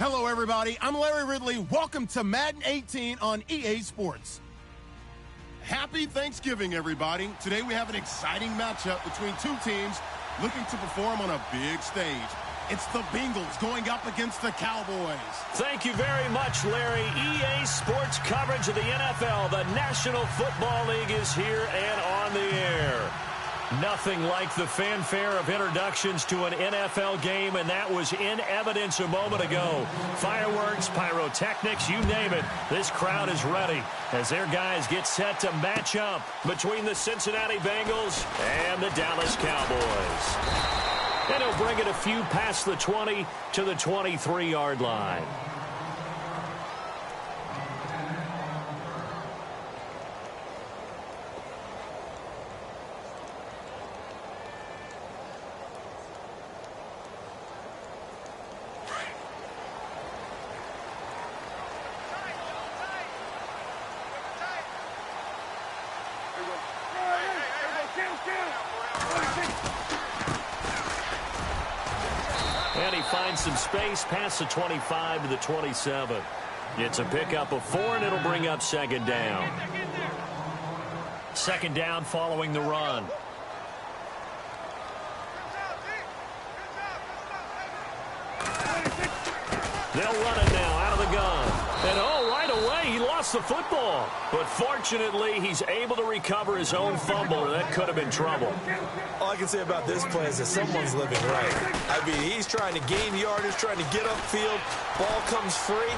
Hello, everybody. I'm Larry Ridley. Welcome to Madden 18 on EA Sports. Happy Thanksgiving, everybody. Today we have an exciting matchup between two teams looking to perform on a big stage. It's the Bengals going up against the Cowboys. Thank you very much, Larry. EA Sports coverage of the NFL. The National Football League is here and on the air. Nothing like the fanfare of introductions to an NFL game, and that was in evidence a moment ago. Fireworks, pyrotechnics, you name it. This crowd is ready as their guys get set to match up between the Cincinnati Bengals and the Dallas Cowboys. And he'll bring it a few past the 20 to the 23-yard line. And he finds some space past the 25 to the 27. It's a pickup of 4, and it'll bring up second down. Second down following the run. They'll run it now out of the gun. And right away, he lost the football. But fortunately, he's able to recover his own fumble, or that could have been trouble. All I can say about this play is that someone's living right. I mean, he's trying to gain yardage, trying to get upfield. Ball comes free.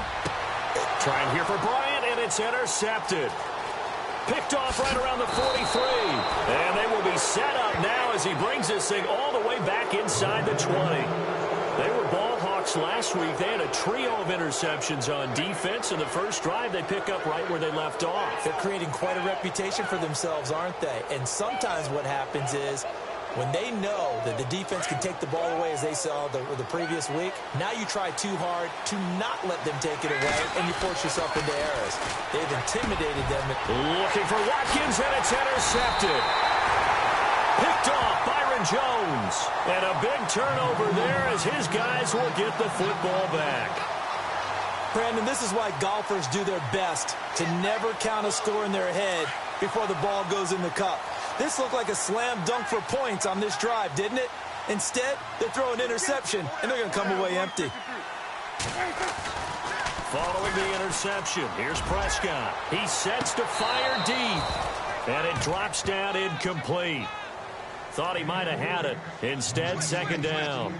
Trying here for Bryant, and it's intercepted. Picked off right around the 43. And they will be set up now as he brings this thing all the way back inside the 20. They were ball hawks last week. They had a trio of interceptions on defense. In the first drive, they pick up right where they left off. They're creating quite a reputation for themselves, aren't they? And sometimes what happens is when they know that the defense can take the ball away, as they saw the previous week, now you try too hard to not let them take it away, and you force yourself into errors. They've intimidated them. Looking for Watkins, and it's intercepted. Picked off Byron Jones. And a big turnover there as his guys will get the football back. Brandon, this is why golfers do their best to never count a score in their head before the ball goes in the cup. This looked like a slam dunk for points on this drive, didn't it? Instead, they're throwing interception, and they're going to come away empty. Following the interception, here's Prescott. He sets to fire deep, and it drops down incomplete. Thought he might have had it. Instead, second down.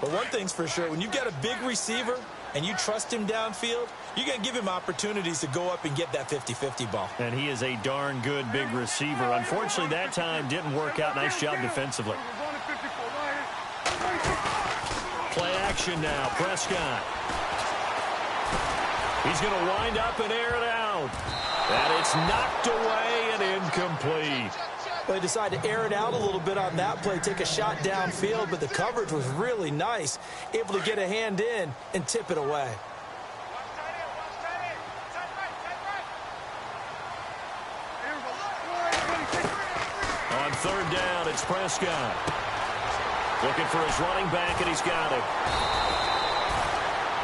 But one thing's for sure, when you've got a big receiver and you trust him downfield, you're going to give him opportunities to go up and get that 50-50 ball. And he is a darn good big receiver. Unfortunately, that time didn't work out. Nice job defensively. Play action now. Prescott. He's going to wind up and air it out. And it's knocked away and incomplete. They decided to air it out a little bit on that play, take a shot downfield, but the coverage was really nice, able to get a hand in and tip it away. On third down, it's Prescott. Looking for his running back, and he's got it.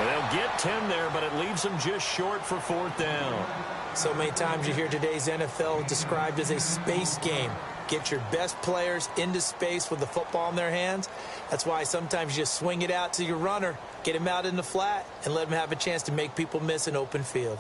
And they'll get 10 there, but it leaves them just short for fourth down. So many times you hear today's NFL described as a space game. Get your best players into space with the football in their hands. That's why sometimes you just swing it out to your runner, get him out in the flat, and let him have a chance to make people miss an open field.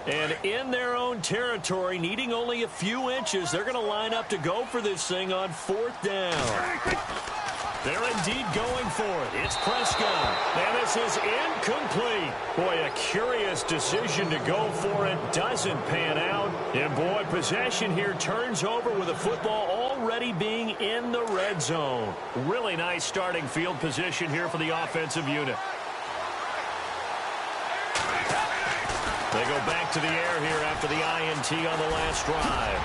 And in their own territory, needing only a few inches, they're going to line up to go for this thing on fourth down. They're indeed going for it. It's Prescott. And this is incomplete. Boy, a curious decision to go for it. Doesn't pan out. And boy, possession here turns over with the football already being in the red zone. Really nice starting field position here for the offensive unit. They go back to the air here after the INT on the last drive.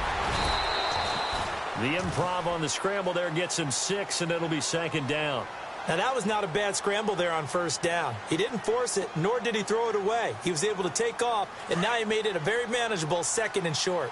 The improv on the scramble there gets him 6, and it'll be second down. Now, that was not a bad scramble there on first down. He didn't force it, nor did he throw it away. He was able to take off, and now he made it a very manageable second and short.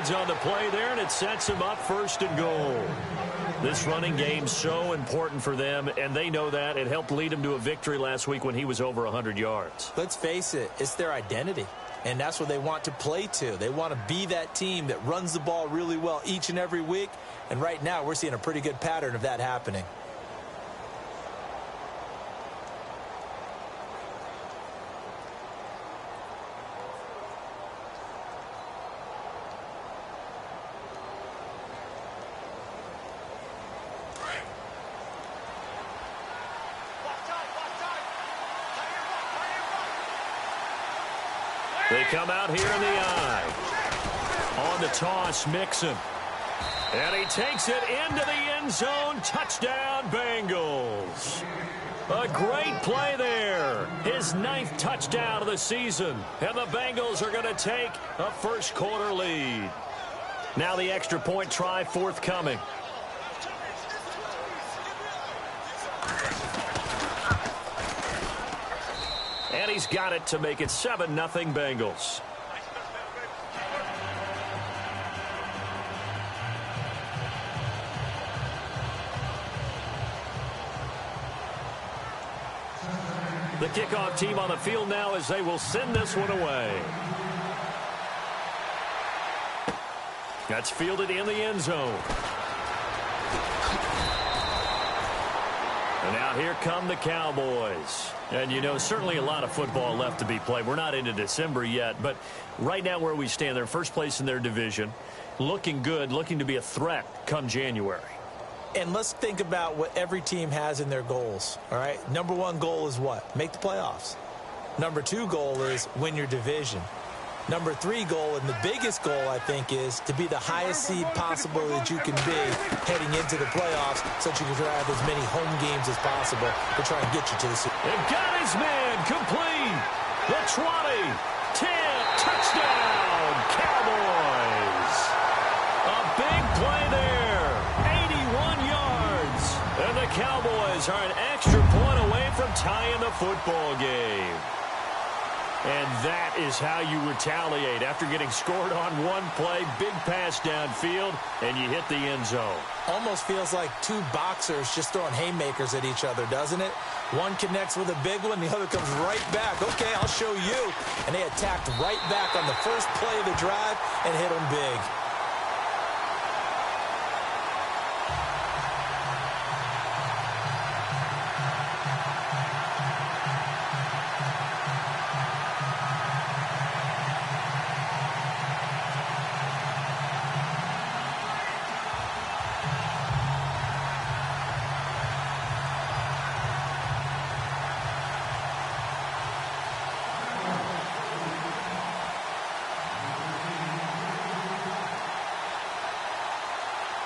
yards on the play there, and it sets him up 1st and goal. This running game's so important for them, and they know that. It helped lead him to a victory last week when he was over 100 yards. Let's face it, it's their identity, and that's what they want to play to. They want to be that team that runs the ball really well each and every week, and right now we're seeing a pretty good pattern of that happening. They come out here in the eye. On the toss, Mixon. And he takes it into the end zone. Touchdown, Bengals. A great play there. His 9th touchdown of the season. And the Bengals are going to take a first-quarter lead. Now the extra point try forthcoming. And he's got it to make it 7-0 Bengals. The kickoff team on the field now as they will send this one away. That's fielded in the end zone. And now here come the Cowboys. And, you know, certainly a lot of football left to be played. We're not into December yet, but right now where we stand, they're first place in their division, looking good, looking to be a threat come January. And let's think about what every team has in their goals, all right? Number 1 goal is what? Make the playoffs. Number 2 goal is win your division. Number 3 goal, and the biggest goal, I think, is to be the highest seed possible that you can be heading into the playoffs so that you can have as many home games as possible to try and get you to the Super Bowl. And got his man complete. The 20, 10, touchdown, Cowboys. A big play there, 81 yards. And the Cowboys are an extra point away from tying the football game. And that is how you retaliate after getting scored on one play, big pass downfield, and you hit the end zone. Almost feels like 2 boxers just throwing haymakers at each other, doesn't it? One connects with a big one, the other comes right back. Okay, I'll show you. And they attacked right back on the first play of the drive and hit them big.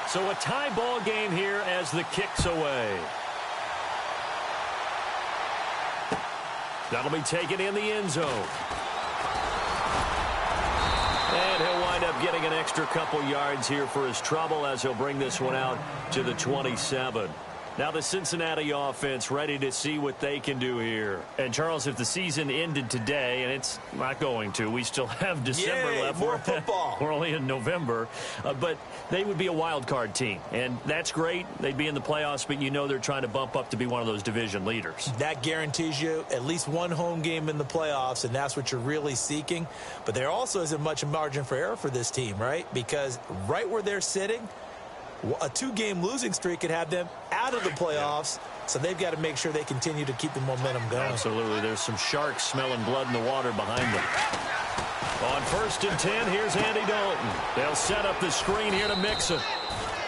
So a tie ball game here as the kick's away. That'll be taken in the end zone. And he'll wind up getting an extra couple yards here for his trouble as he'll bring this one out to the 27. Now the Cincinnati offense ready to see what they can do here. And, Charles, if the season ended today, and it's not going to, we still have December left. More football. We're only in November. But they would be a wild card team. And that's great. They'd be in the playoffs, but you know they're trying to bump up to be one of those division leaders. That guarantees you at least one home game in the playoffs, and that's what you're really seeking. But there also isn't much margin for error for this team, right? Because right where they're sitting, a 2-game losing streak could have them out of the playoffs, so they've got to make sure they continue to keep the momentum going. Absolutely. There's some sharks smelling blood in the water behind them. On 1st and 10, here's Andy Dalton. They'll set up the screen here to Mixon.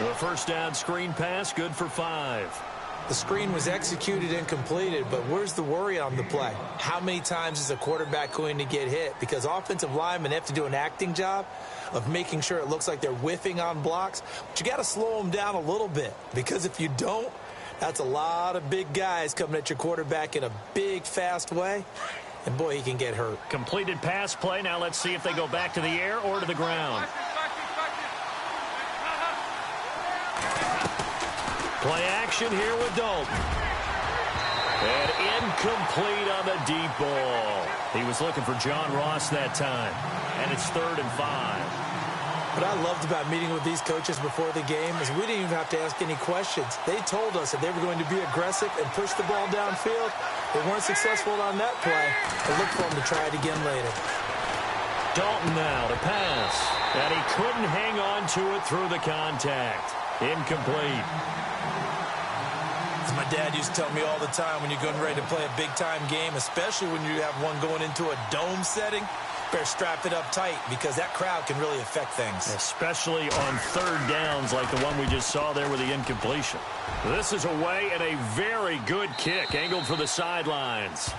The first down screen pass, good for 5. The screen was executed and completed, but where's the worry on the play? How many times is a quarterback going to get hit? Because offensive linemen have to do an acting job of making sure it looks like they're whiffing on blocks. But you got to slow them down a little bit, because if you don't, that's a lot of big guys coming at your quarterback in a big, fast way. And, boy, he can get hurt. Completed pass play. Now let's see if they go back to the air or to the ground. Play action here with Dalton. And incomplete on the deep ball. He was looking for John Ross that time. And it's 3rd and 5. What I loved about meeting with these coaches before the game is we didn't even have to ask any questions. They told us that they were going to be aggressive and push the ball downfield. They weren't successful on that play, but look for them to try it again later. Dalton now to pass. And he couldn't hang on to it through the contact. Incomplete. As my dad used to tell me all the time, when you're getting ready to play a big-time game, especially when you have one going into a dome setting, better strap it up tight because that crowd can really affect things. Especially on third downs like the one we just saw there with the incompletion. This is away and a very good kick angled for the sidelines.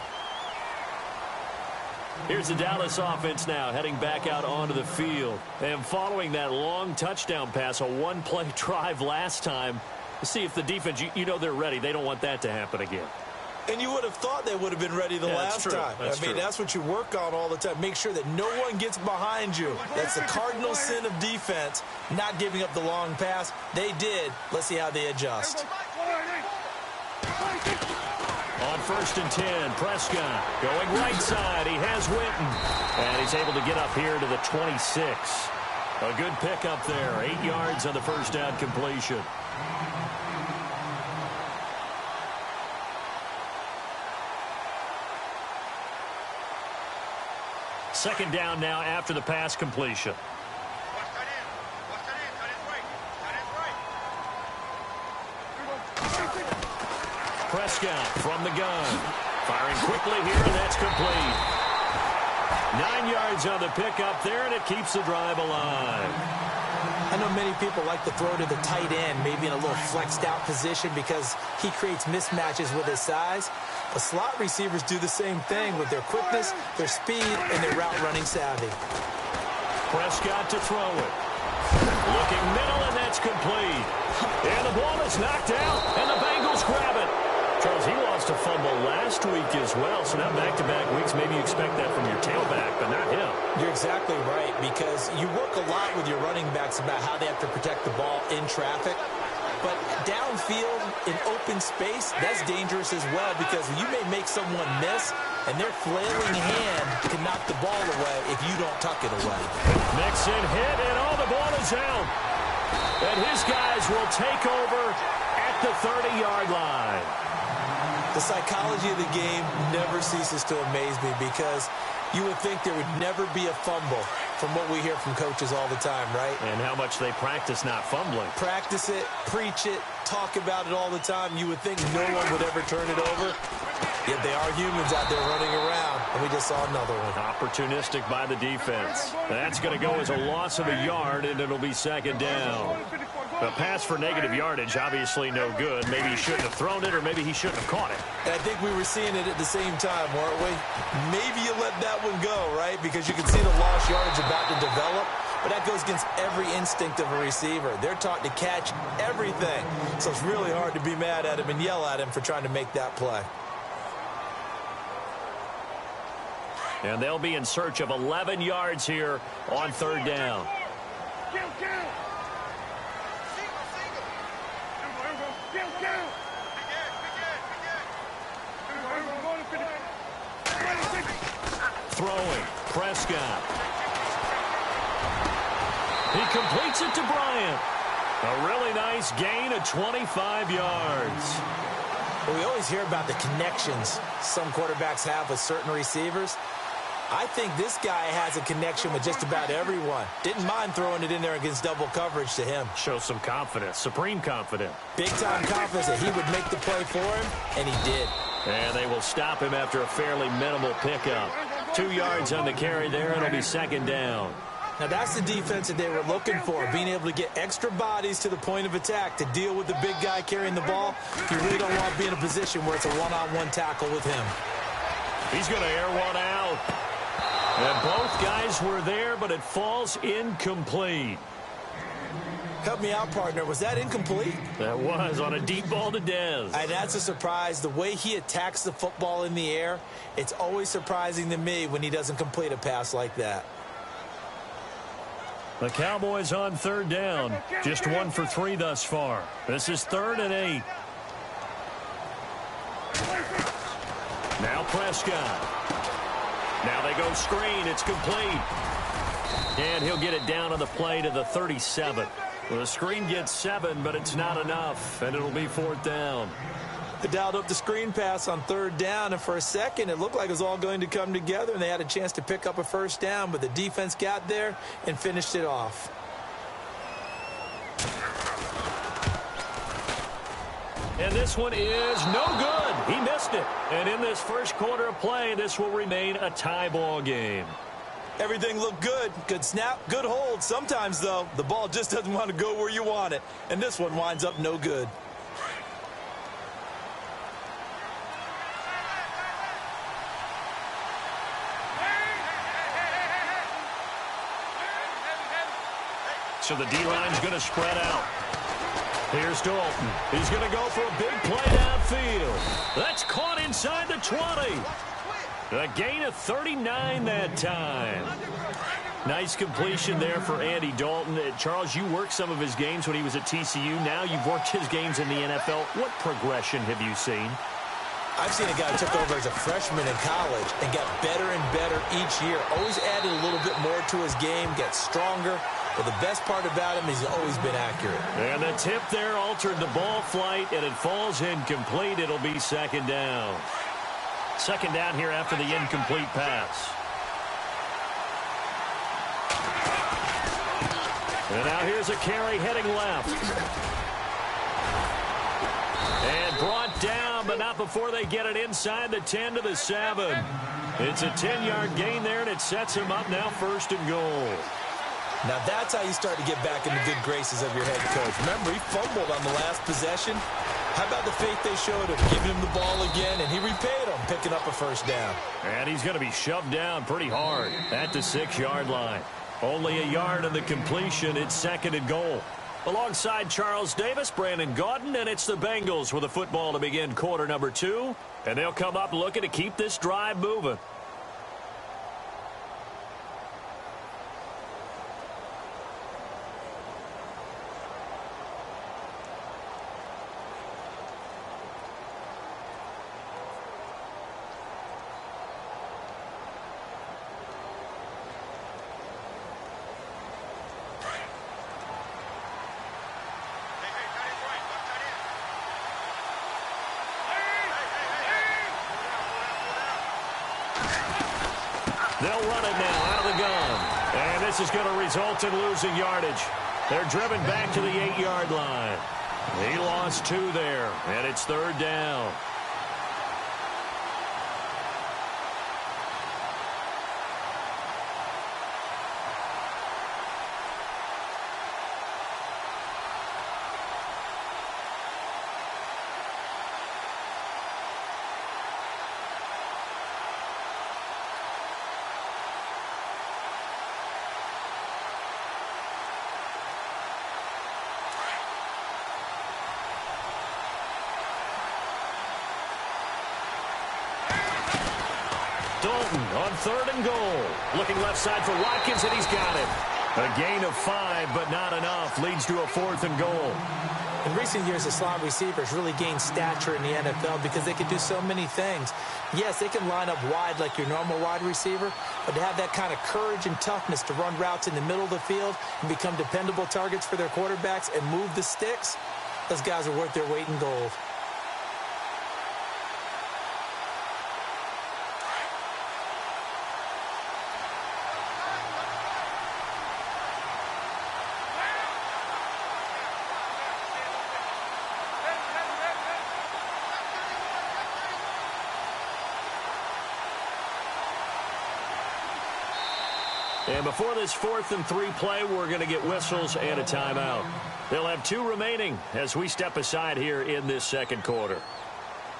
Here's the Dallas offense now heading back out onto the field. And following that long touchdown pass, a one-play drive last time, to see if the defense, you know they're ready. They don't want that to happen again. And you would have thought they would have been ready the last time. That's what you work on all the time. Make sure that no one gets behind you. That's the cardinal sin of defense, not giving up the long pass. They did. Let's see how they adjust. On 1st and 10, Prescott going right side. He has Winton. And he's able to get up here to the 26. A good pick up there. 8 yards on the first down completion. Second down now after the pass completion. Prescott from the gun. Firing quickly here, and that's complete. 9 yards on the pickup there, and it keeps the drive alive. I know many people like to throw to the tight end, maybe in a little flexed out position because he creates mismatches with his size. But slot receivers do the same thing with their quickness, their speed, and their route running savvy. Prescott to throw it. Looking middle, and that's complete. And the ball is knocked out, and the Bengals grab it. Charles, he lost a fumble last week as well, so now back-to-back weeks, maybe you expect that from your tailback, but not him. You're exactly right, because you work a lot with your running backs about how they have to protect the ball in traffic. But downfield, in open space, that's dangerous as well, because you may make someone miss, and their flailing hand can knock the ball away if you don't tuck it away. Mixon hit, and the ball is out. And his guys will take over at the 30-yard line. The psychology of the game never ceases to amaze me because you would think there would never be a fumble from what we hear from coaches all the time, right? And how much they practice not fumbling. Practice it, preach it, talk about it all the time. You would think no one would ever turn it over. Yet they are humans out there running around, and we just saw another one. Opportunistic by the defense. That's going to go as a loss of a yard, and it'll be second down. The pass for negative yardage, obviously no good. Maybe he shouldn't have thrown it, or maybe he shouldn't have caught it. And I think we were seeing it at the same time, weren't we? Maybe you let that one go, right? Because you can see the lost yardage about to develop. But that goes against every instinct of a receiver. They're taught to catch everything. So it's really hard to be mad at him and yell at him for trying to make that play. And they'll be in search of 11 yards here on third down. Throwing, Prescott. He completes it to Bryant. A really nice gain of 25 yards. Well, we always hear about the connections some quarterbacks have with certain receivers. I think this guy has a connection with just about everyone. Didn't mind throwing it in there against double coverage to him. Shows some confidence, supreme confidence. Big-time confidence that he would make the play for him, and he did. And they will stop him after a fairly minimal pickup. 2 yards on the carry there, and it'll be second down. Now, that's the defense that they were looking for, being able to get extra bodies to the point of attack to deal with the big guy carrying the ball. You really don't want to be in a position where it's a one-on-one tackle with him. He's going to air one out. And both guys were there, but it falls incomplete. Help me out, partner. Was that incomplete? That was on a deep ball to Dez. And that's a surprise. The way he attacks the football in the air, it's always surprising to me when he doesn't complete a pass like that. The Cowboys on third down. Just 1 for 3 thus far. This is 3rd and 8. Now Prescott. Now they go screen. It's complete. And he'll get it down on the play to the 37. Well, the screen gets 7, but it's not enough, and it'll be 4th down. They dialed up the screen pass on 3rd down, and for a second it looked like it was all going to come together, and they had a chance to pick up a 1st down, but the defense got there and finished it off. And this one is no good. He missed it. And in this first quarter of play, this will remain a tie ball game. Everything looked good. Good snap, good hold. Sometimes, though, the ball just doesn't want to go where you want it. And this one winds up no good. So the D-line's going to spread out. Here's Dalton. He's going to go for a big play downfield. That's caught inside the 20. A gain of 39 that time. Nice completion there for Andy Dalton. Charles, you worked some of his games when he was at TCU. Now you've worked his games in the NFL. What progression have you seen? I've seen a guy who took over as a freshman in college and got better and better each year. Always added a little bit more to his game, gets stronger. But the best part about him is he's always been accurate. And the tip there altered the ball flight, and it falls incomplete. It'll be 2nd down. 2nd down here after the incomplete pass. And now here's a carry heading left. And brought down, but not before they get it inside the 10 to the 7. It's a 10-yard gain there, and it sets him up now 1st and goal. Now that's how you start to get back in the good graces of your head coach. Remember, he fumbled on the last possession. How about the faith they showed him, giving him the ball again, and he repaid him, picking up a 1st down. And he's going to be shoved down pretty hard at the 6-yard line. Only a yard of the completion. It's 2nd and goal. Alongside Charles Davis, Brandon Gaudin, and it's the Bengals with a football to begin quarter number 2. And they'll come up looking to keep this drive moving. They'll run it now out of the gun. And this is going to result in losing yardage. They're driven back to the 8-yard line. He lost 2 there, and it's 3rd down. Dalton on 3rd and goal. Looking left side for Watkins, and he's got it. A gain of 5, but not enough. Leads to a 4th and goal. In recent years, the slot receivers really gained stature in the NFL because they can do so many things. Yes, they can line up wide like your normal wide receiver, but to have that kind of courage and toughness to run routes in the middle of the field and become dependable targets for their quarterbacks and move the sticks, those guys are worth their weight in gold. And before this 4th and 3 play, we're going to get whistles and a timeout. They'll have 2 remaining as we step aside here in this 2nd quarter.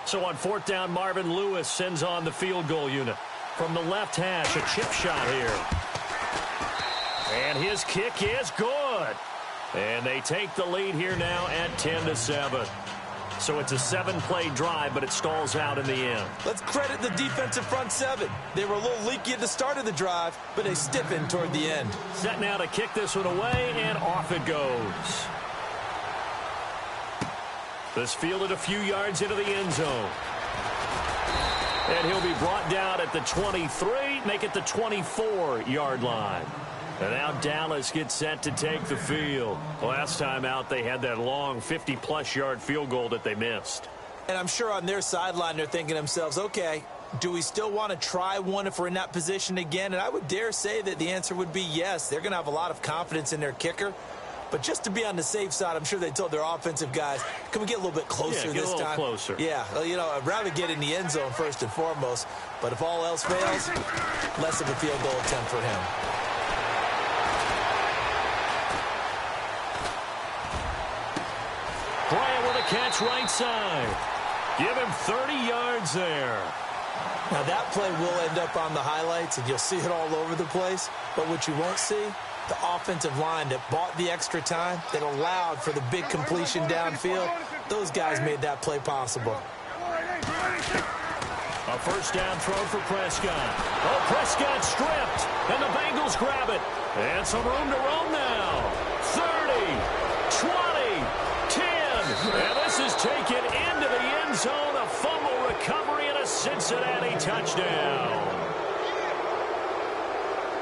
So on 4th down, Marvin Lewis sends on the field goal unit. From the left hash, a chip shot here. And his kick is good. And they take the lead here now at 10-7. So it's a 7-play drive, but it stalls out in the end. Let's credit the defensive front 7. They were a little leaky at the start of the drive, but they stiffened toward the end. Set now to kick this one away, and off it goes. This fielded a few yards into the end zone. And he'll be brought down at the 23, make it the 24-yard line. And now Dallas gets set to take the field. Last time out, they had that long 50-plus yard field goal that they missed. And I'm sure on their sideline, they're thinking to themselves, okay, do we still want to try one if we're in that position again? And I would dare say that the answer would be yes. They're going to have a lot of confidence in their kicker. But just to be on the safe side, I'm sure they told their offensive guys, can we get a little bit closer this time? Closer. Yeah, well, you know, I'd rather get in the end zone first and foremost. But if all else fails, less of a field goal attempt for him. Bryant with a catch right side. Give him 30 yards there. Now, that play will end up on the highlights, and you'll see it all over the place. But what you won't see, the offensive line that bought the extra time, that allowed for the big completion downfield, those guys made that play possible. A first down throw for Prescott. Oh, Prescott stripped, and the Bengals grab it. And some room to roam now. 30, 20, 10. And this is taken into the end zone. A fumble recovery and a Cincinnati touchdown.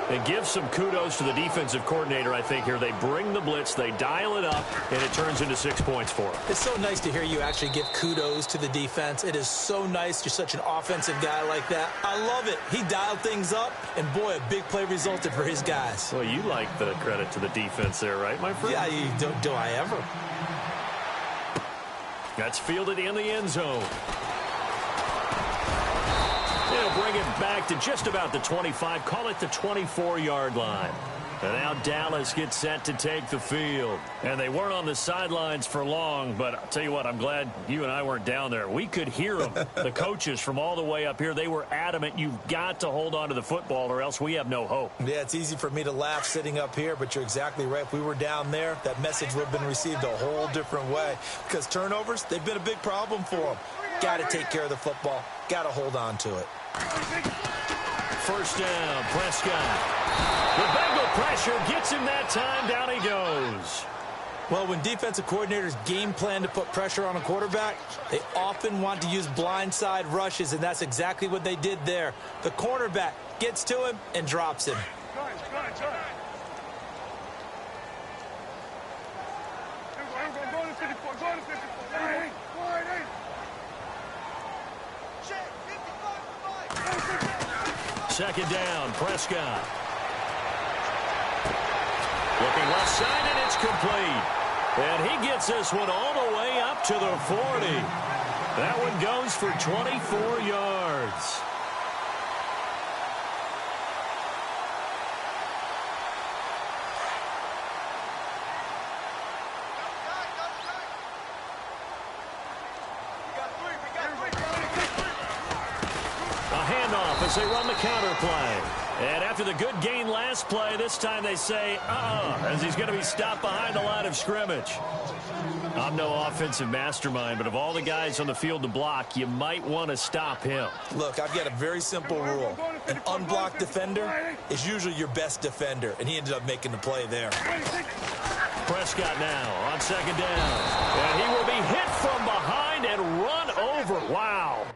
And give some kudos to the defensive coordinator, I think, here. They bring the blitz, they dial it up, and it turns into 6 points for them. It's so nice to hear you actually give kudos to the defense. It is so nice. You're such an offensive guy like that. I love it. He dialed things up, and, boy, a big play resulted for his guys. Well, you like the credit to the defense there, right, my friend? Yeah, do I ever? That's fielded in the end zone. They'll bring it back to just about the 25. Call it the 24-yard line. And now Dallas gets set to take the field. And they weren't on the sidelines for long, but I'll tell you what, I'm glad you and I weren't down there. We could hear them, the coaches from all the way up here. They were adamant, you've got to hold on to the football or else we have no hope. Yeah, it's easy for me to laugh sitting up here, but you're exactly right. If we were down there, that message would have been received a whole different way. Because turnovers, they've been a big problem for them. Got to take care of the football. Got to hold on to it. First down, Prescott. The Bengal pressure gets him that time. Down he goes. Well, when defensive coordinators game plan to put pressure on a quarterback, they often want to use blindside rushes, and that's exactly what they did there. The cornerback gets to him and drops him. Second down, Prescott. Looking left side, and it's complete. And he gets this one all the way up to the 40. That one goes for 24 yards. As they run the counter play. And after the good gain last play, this time they say, as he's going to be stopped behind the line of scrimmage. I'm no offensive mastermind, but of all the guys on the field to block, you might want to stop him. Look, I've got a very simple rule. An unblocked defender is usually your best defender, and he ended up making the play there. Prescott now on second down. And he will be hit from behind and run over. Wow.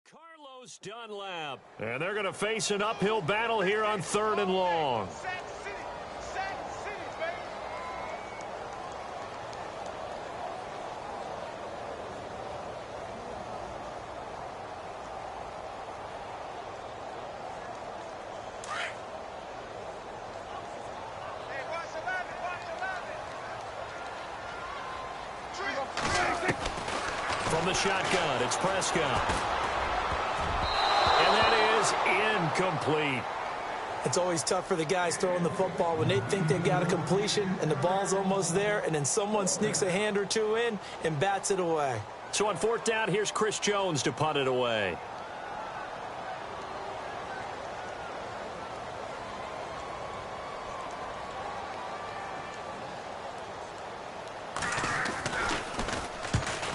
Carlos Dunlap. And they're going to face an uphill battle here on 3rd and long. From the shotgun, it's Prescott. And that is incomplete. It's always tough for the guys throwing the football when they think they've got a completion and the ball's almost there, and then someone sneaks a hand or two in and bats it away. So on 4th down, here's Chris Jones to punt it away.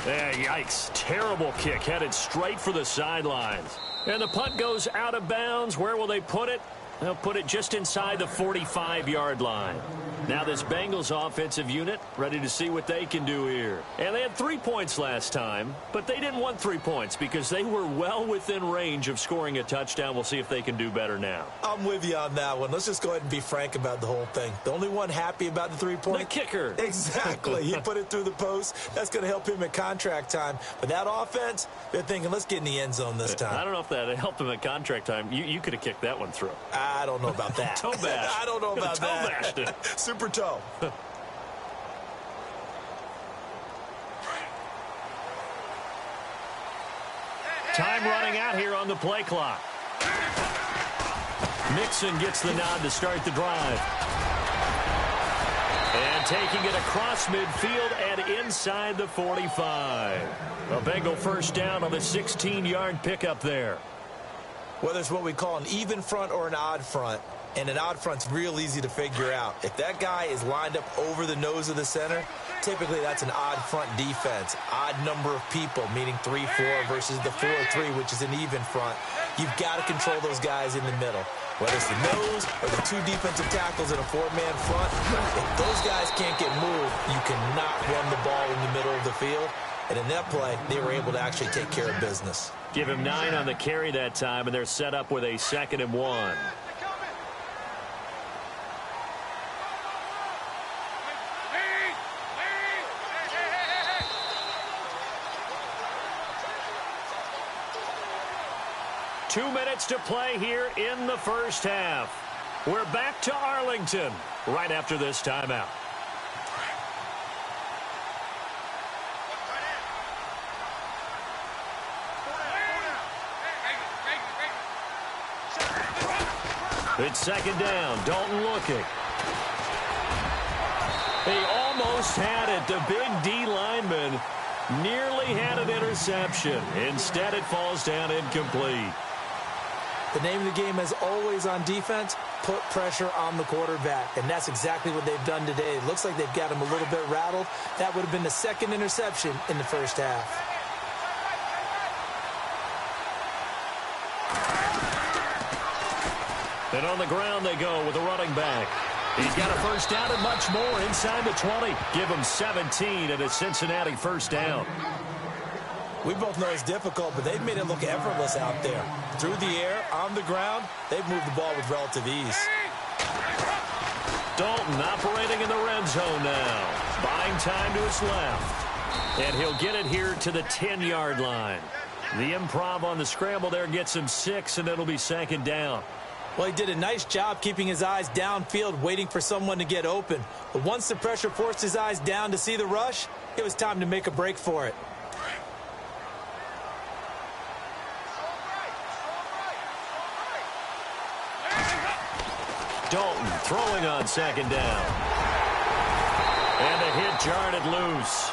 Yikes. Terrible kick headed straight for the sidelines. And the punt goes out of bounds. Where will they put it? They'll put it just inside the 45-yard line. Now this Bengals offensive unit ready to see what they can do here. And they had 3 points last time, but they didn't want 3 points because they were well within range of scoring a touchdown. We'll see if they can do better now. I'm with you on that one. Let's just go ahead and be frank about the whole thing. The only one happy about the 3-point? The kicker. Exactly. He put it through the post. That's going to help him at contract time. But that offense, they're thinking, let's get in the end zone this time. I don't know if that helped him at contract time. You could have kicked that one through. I don't know about that. Toe bash. I don't know about that. Toe bashed it. Super toe. Time running out here on the play clock. Mixon gets the nod to start the drive. And taking it across midfield and inside the 45. A Bengal first down on the 16-yard pickup there. Whether it's what we call an even front or an odd front, and an odd front's real easy to figure out. If that guy is lined up over the nose of the center, typically that's an odd front defense. Odd number of people, meaning 3-4 versus the 4-3, which is an even front. You've got to control those guys in the middle. Whether it's the nose or the 2 defensive tackles in a 4-man front, if those guys can't get moved, you cannot run the ball in the middle of the field. And in that play, they were able to actually take care of business. Give him 9 on the carry that time, and they're set up with a 2nd and 1. Two minutes to play here in the first half. We're back to Arlington right after this timeout. It's 2nd down. Dalton looking. He almost had it. The big D lineman nearly had an interception. Instead, it falls down incomplete. The name of the game, as always on defense, put pressure on the quarterback. And that's exactly what they've done today. It looks like they've got him a little bit rattled. That would have been the 2nd interception in the first half. And on the ground they go with a running back. He's got a first down and much more inside the 20. Give him 17 and a Cincinnati first down. We both know it's difficult, but they've made it look effortless out there. Through the air, on the ground, they've moved the ball with relative ease. Dalton operating in the red zone now. Buying time to his left. And he'll get it here to the 10-yard line. The improv on the scramble there gets him 6, and it'll be 2nd down. Well, he did a nice job keeping his eyes downfield, waiting for someone to get open. But once the pressure forced his eyes down to see the rush, it was time to make a break for it. Dalton throwing on 2nd down. And the hit jarred it loose.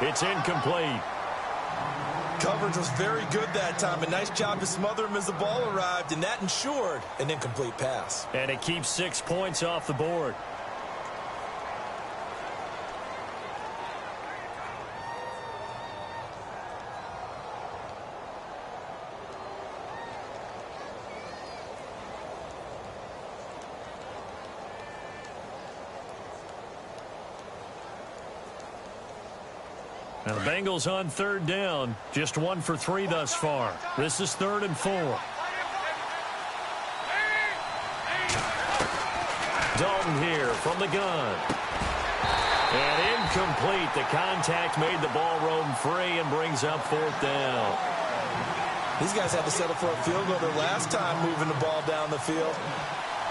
It's incomplete. Coverage was very good that time. A nice job to smother him as the ball arrived, and that ensured an incomplete pass. And it keeps 6 points off the board. Now the Bengals on 3rd down. Just 1 for 3 thus far. This is 3rd and 4. Dalton here from the gun. And incomplete. The contact made the ball roam free and brings up 4th down. These guys had to settle for a field goal their last time moving the ball down the field.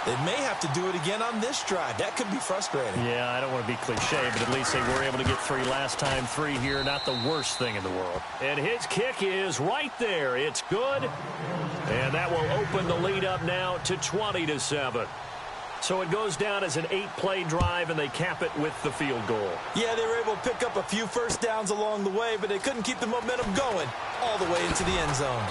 They may have to do it again on this drive. That could be frustrating. Yeah, I don't want to be cliche, but at least they were able to get 3 last time. 3 here, not the worst thing in the world. And his kick is right there. It's good. And that will open the lead up now to 20-7. So it goes down as an 8-play drive, and they cap it with the field goal. Yeah, they were able to pick up a few first downs along the way, but they couldn't keep the momentum going all the way into the end zone.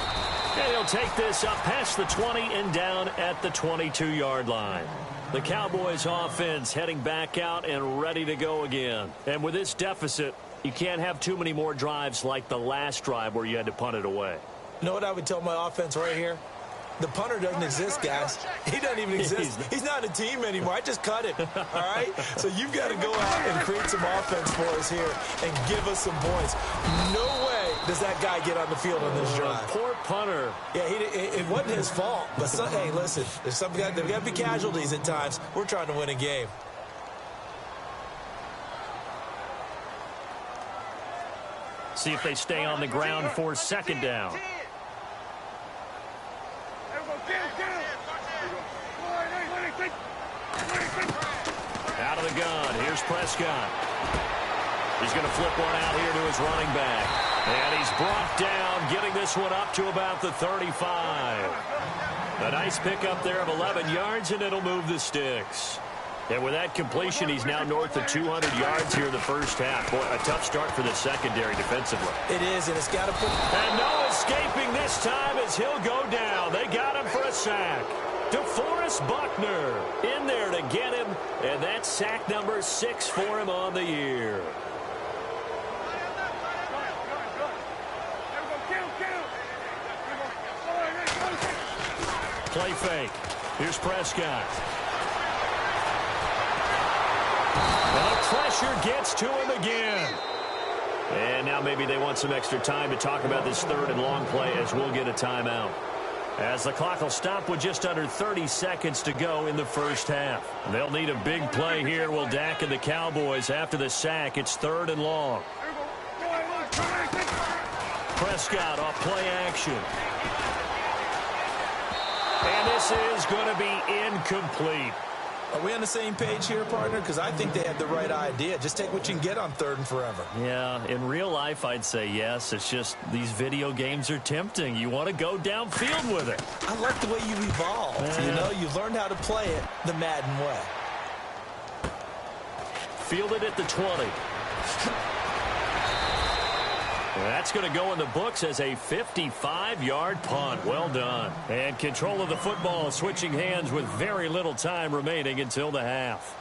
And he'll take this up past the 20 and down at the 22-yard line. The Cowboys offense heading back out and ready to go again. And with this deficit, You can't have too many more drives like the last drive where you had to punt it away. You know what I would tell my offense right here? The punter doesn't exist, guys. He doesn't even exist. He's not a team anymore. I just cut it, all right? So you've got to go out and create some offense for us here and give us some points. No way does that guy get on the field on this drive. Poor punter. Yeah, it wasn't his fault. But, hey, listen, there's got to be casualties at times. We're trying to win a game. See if they stay on the ground for second down. Out of the gun. Here's Prescott. He's going to flip one out here to his running back. And he's brought down, getting this one up to about the 35. A nice pickup there of 11 yards, and it'll move the sticks. And with that completion, he's now north of 200 yards here in the first half. Boy, a tough start for the secondary defensively. It is, and it's got to put... And no escaping this time as he'll go down. They got him for a sack. DeForest Buckner in there to get him, and that's sack number 6 for him on the year. Play fake. Here's Prescott. Well, pressure gets to him again. And now maybe they want some extra time to talk about this third and long play as we'll get a timeout. As the clock will stop with just under 30 seconds to go in the first half. They'll need a big play here, will Dak and the Cowboys. After the sack, it's third and long. Prescott off play action. And this is going to be incomplete. Are we on the same page here, partner? Because I think they have the right idea. Just take what you can get on third and forever. Yeah, in real life, I'd say yes. It's just these video games are tempting. You want to go downfield with it. I like the way you evolved. Yeah. You know, you've learned how to play it the Madden way. Fielded at the 20. That's going to go in the books as a 55-yard punt. Well done. And control of the football switching hands with very little time remaining until the half.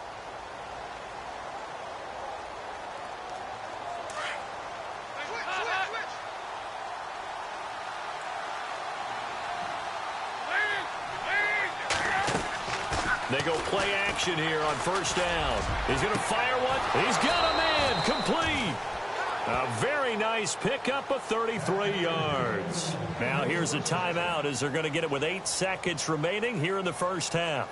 They go play action here on first down. He's going to fire one. He's got a man. Complete. A very nice pickup of 33 yards. Now here's a timeout as they're going to get it with 8 seconds remaining here in the first half.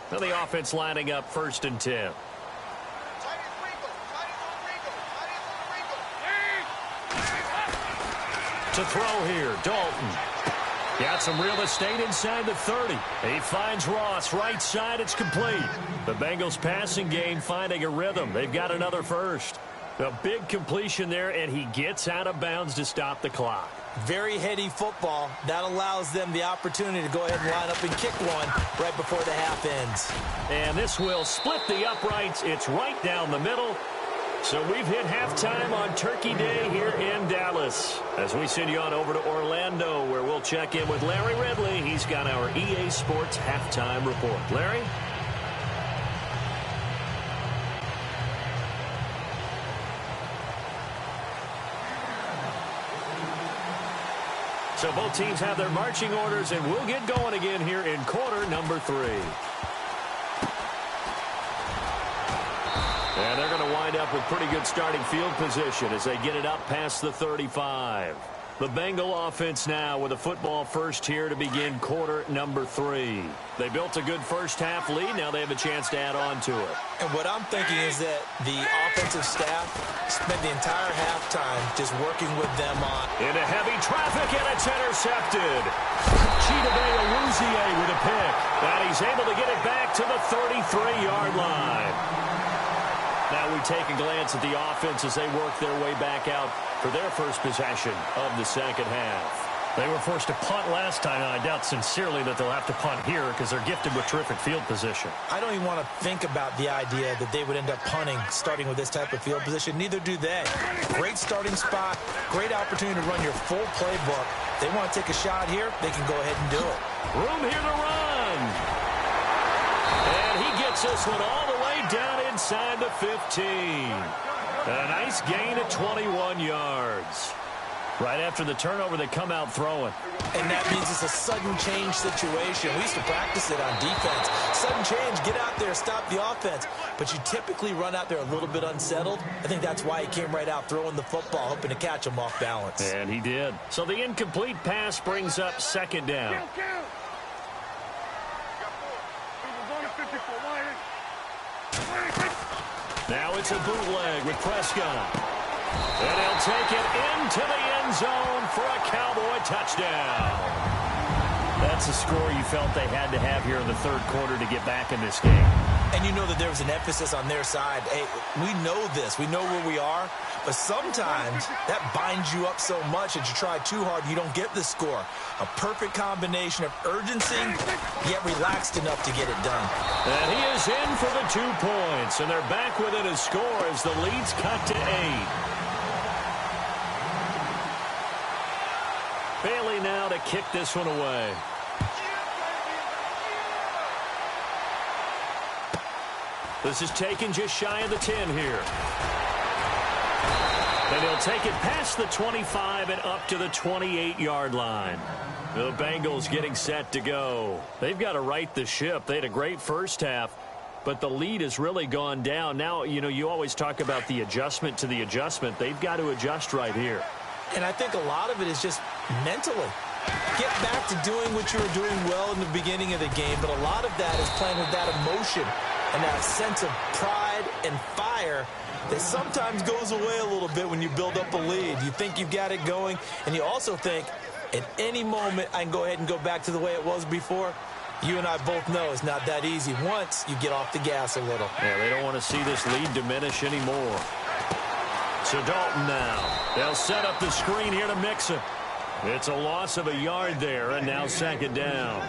Now the offense lining up first and 10. To throw here, Dalton. Got some real estate inside the 30. He finds Ross right side. It's complete. The Bengals passing game finding a rhythm. They've got another first. A big completion there, and he gets out of bounds to stop the clock. Very heady football. That allows them the opportunity to go ahead and line up and kick one right before the half ends. And this will split the uprights. It's right down the middle. So we've hit halftime on Turkey Day here in Dallas. As we send you on over to Orlando, where we'll check in with Larry Ridley. He's got our EA Sports halftime report. Larry? So both teams have their marching orders, and we'll get going again here in quarter number 3. And they're going to wind up with pretty good starting field position as they get it up past the 35. The Bengal offense now with a football first here to begin quarter number 3. They built a good first half lead. Now they have a chance to add on to it. And what I'm thinking is that the offensive staff spent the entire halftime just working with them on. Into heavy traffic, and it's intercepted. Chidobe Awuzie with a pick. And he's able to get it back to the 33-yard line. Now we take a glance at the offense as they work their way back out for their first possession of the second half. They were forced to punt last time, and I doubt sincerely that they'll have to punt here because they're gifted with terrific field position. I don't even want to think about the idea that they would end up punting starting with this type of field position. Neither do they. Great starting spot, great opportunity to run your full playbook. They want to take a shot here, they can go ahead and do it. Room here to run. And he gets this one all the way down inside the 15. A nice gain of 21 yards. Right after the turnover, they come out throwing. And that means it's a sudden change situation. We used to practice it on defense. Sudden change, get out there, stop the offense. But you typically run out there a little bit unsettled. I think that's why he came right out throwing the football, hoping to catch him off balance. And he did. So the incomplete pass brings up second down. Now it's a bootleg with Prescott. And he'll take it into the end zone for a Cowboy touchdown. That's a score you felt they had to have here in the third quarter to get back in this game. And you know that there was an emphasis on their side. Hey, we know this. We know where we are. But sometimes that binds you up so much that you try too hard, you don't get the score. A perfect combination of urgency, yet relaxed enough to get it done. And he is in for the 2 points. And they're back within a score as the lead's cut to 8. Bailey now to kick this one away. This is taken just shy of the 10 here. And he'll take it past the 25 and up to the 28-yard line. The Bengals getting set to go. They've got to right the ship. They had a great first half, but the lead has really gone down. Now, you know, you always talk about the adjustment to the adjustment. They've got to adjust right here. And I think a lot of it is just mentally. Get back to doing what you were doing well in the beginning of the game, but a lot of that is playing with that emotion and that sense of pride and fire that sometimes goes away a little bit when you build up a lead. You think you've got it going, and you also think at any moment I can go ahead and go back to the way it was before. You and I both know it's not that easy once you get off the gas a little. Yeah, they don't want to see this lead diminish anymore. So Dalton now. They'll set up the screen here to mix it. It's a loss of a yard there, and now second down.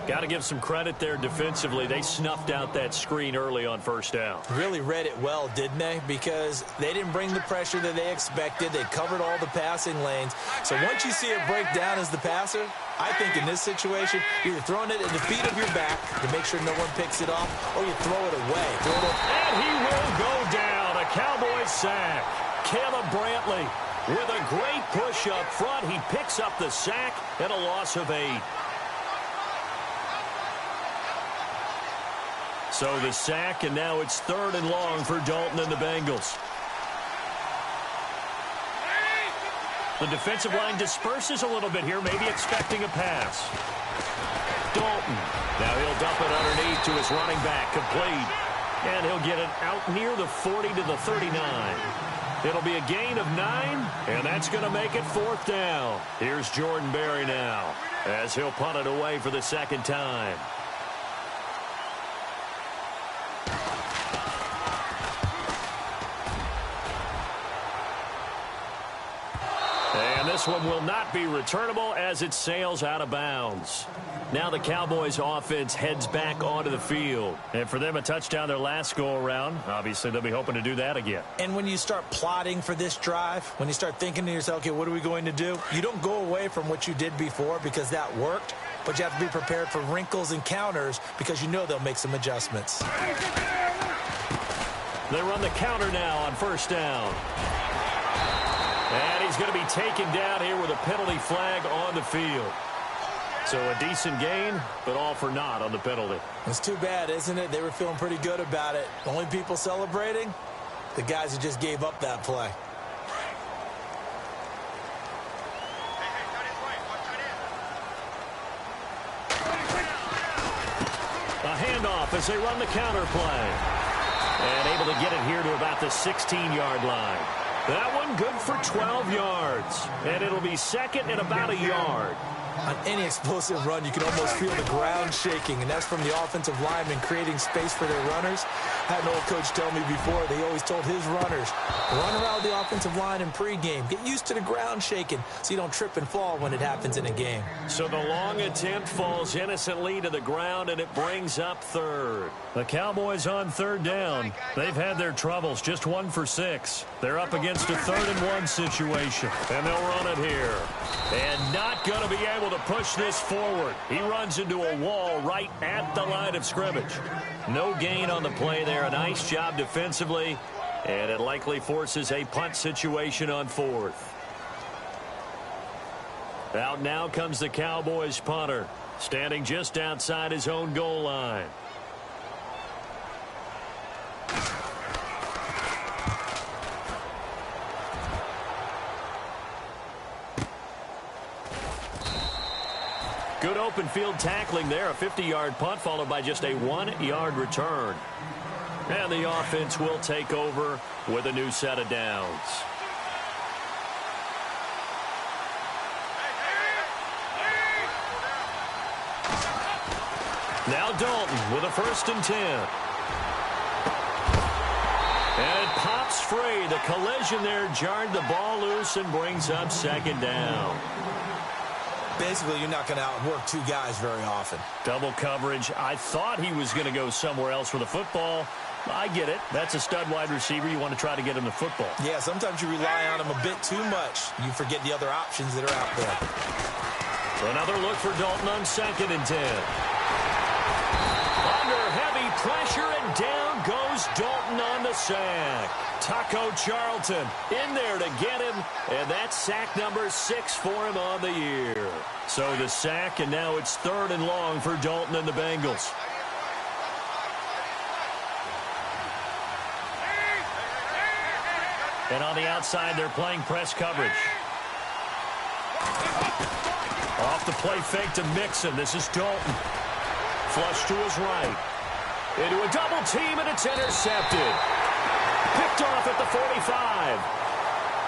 Got to give some credit there defensively. They snuffed out that screen early on first down. Really read it well, didn't they? Because they didn't bring the pressure that they expected. They covered all the passing lanes. So once you see it break down as the passer, I think in this situation, you're either throwing it at the feet of your back to make sure no one picks it off, or you throw it away. And he will go down. A Cowboy sack. Caleb Brantley with a great push up front. He picks up the sack and a loss of 8. So the sack, and now it's 3rd and long for Dalton and the Bengals. The defensive line disperses a little bit here, maybe expecting a pass. Dalton. Now he'll dump it underneath to his running back, complete. And he'll get it out near the 40 to the 39. It'll be a gain of 9, and that's going to make it 4th down. Here's Jordan Berry now, as he'll punt it away for the second time. And this one will not be returnable as it sails out of bounds. Now the Cowboys offense heads back onto the field. And for them, a touchdown their last go-around. Obviously, they'll be hoping to do that again. And when you start plotting for this drive, when you start thinking to yourself, okay, what are we going to do? You don't go away from what you did before because that worked, but you have to be prepared for wrinkles and counters because you know they'll make some adjustments. They run the counter now on first down. And he's going to be taken down here with a penalty flag on the field. So a decent gain, but all for naught on the penalty. It's too bad, isn't it? They were feeling pretty good about it. The only people celebrating, the guys who just gave up that play. A handoff as they run the counter play. And able to get it here to about the 16-yard line. That one good for 12 yards. And it'll be second and about a yard. On any explosive run, you can almost feel the ground shaking, and that's from the offensive linemen creating space for their runners. I had an old coach tell me before, they always told his runners, run around the offensive line in pregame. Get used to the ground shaking so you don't trip and fall when it happens in a game. So the long attempt falls innocently to the ground, and it brings up 3rd. The Cowboys on 3rd down. They've had their troubles, just 1 for 6. They're up against against a 3rd-and-1 situation. And they'll run it here. And not going to be able to push this forward. He runs into a wall right at the line of scrimmage. No gain on the play there. A nice job defensively. And it likely forces a punt situation on 4th. Out now comes the Cowboys punter, standing just outside his own goal line. Good open field tackling there. A 50-yard punt followed by just a 1-yard return. And the offense will take over with a new set of downs. Now Dalton with a 1st and 10. And it pops free. The collision there jarred the ball loose and brings up 2nd down. Basically, you're not going to outwork 2 guys very often. Double coverage. I thought he was going to go somewhere else with the football. I get it. That's a stud wide receiver. You want to try to get him the football. Yeah, sometimes you rely on him a bit too much. You forget the other options that are out there. Another look for Dalton on 2nd and 10. Under heavy pressure, and down goes Dalton on the sack. Taco Charlton in there to get him, and that's sack number 6 for him on the year. So the sack, and now it's 3rd and long for Dalton and the Bengals. And on the outside, they're playing press coverage. Off the play fake to Mixon. This is Dalton. Flush to his right. Into a double team, and it's intercepted. Picked off at the 45.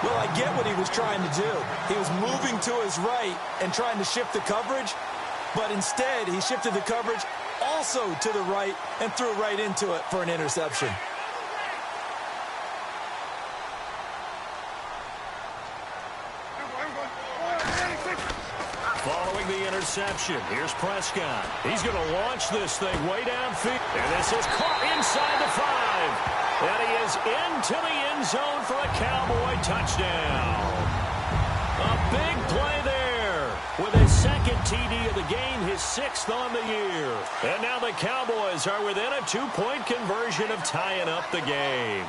Well, I get what he was trying to do. He was moving to his right and trying to shift the coverage, but instead he shifted the coverage also to the right and threw right into it for an interception. Following the interception, here's Prescott. He's going to launch this thing way downfield. And this is caught inside the 5. And he is into the end zone for a Cowboy touchdown. A big play there with his 2nd TD of the game, his 6th on the year. And now the Cowboys are within a 2-point conversion of tying up the game.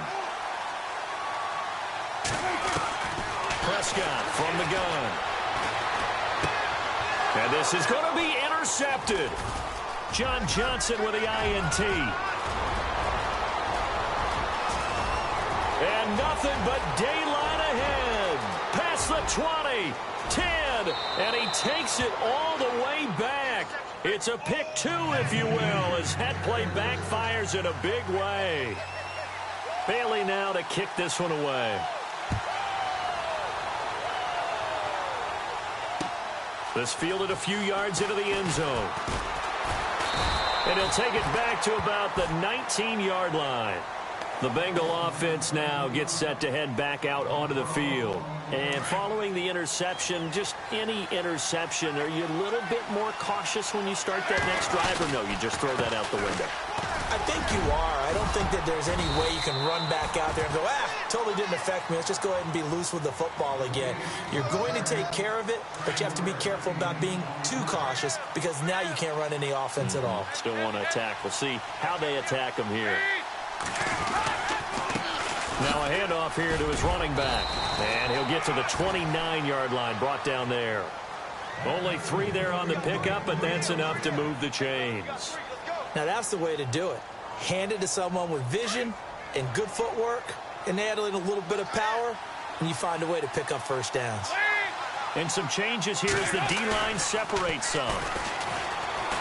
Prescott from the gun. And this is going to be intercepted. John Johnson with the INT. And nothing but daylight ahead. Past the 20, 10, and he takes it all the way back. It's a pick 2, if you will, as head play backfires in a big way. Bailey now to kick this one away. This fielded a few yards into the end zone. And he'll take it back to about the 19-yard line. The Bengal offense now gets set to head back out onto the field. And following the interception, just any interception, are you a little bit more cautious when you start that next drive, or no, you just throw that out the window? I think you are. I don't think that there's any way you can run back out there and go, totally didn't affect me. Let's just go ahead and be loose with the football again. You're going to take care of it, but you have to be careful about being too cautious because now you can't run any offense at all. Still want to attack. We'll see how they attack him here. Now a handoff here to his running back. And he'll get to the 29-yard line, brought down there. Only 3 there on the pickup, but that's enough to move the chains. Now that's the way to do it. Hand it to someone with vision and good footwork, and add in a little bit of power, and you find a way to pick up first downs. And some changes here as the D-line separates some.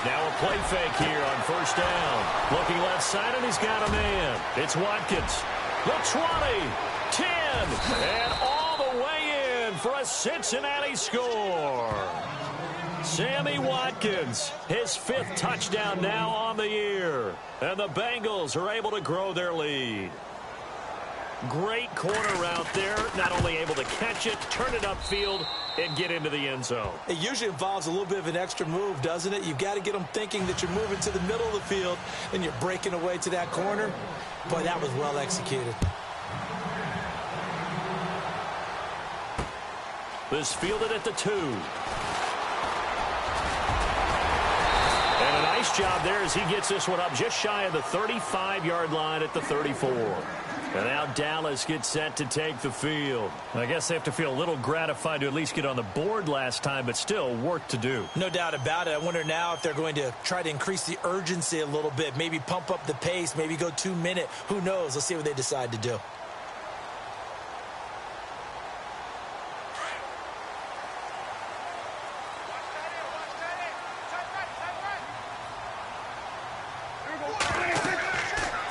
Now a play fake here on first down. Looking left side, and he's got a man. It's Watkins. The 20, 10, and all the way in for a Cincinnati score. Sammy Watkins, his 5th touchdown now on the year. And the Bengals are able to grow their lead. Great corner route there. Not only able to catch it, turn it upfield, and get into the end zone. It usually involves a little bit of an extra move, doesn't it? You've got to get them thinking that you're moving to the middle of the field and you're breaking away to that corner. Boy, that was well executed. This fielded at the 2. And a nice job there as he gets this one up just shy of the 35-yard line at the 34. And now Dallas gets set to take the field. I guess they have to feel a little gratified to at least get on the board last time, but still work to do. No doubt about it. I wonder now if they're going to try to increase the urgency a little bit, maybe pump up the pace, maybe go 2-minute. Who knows? Let's see what they decide to do.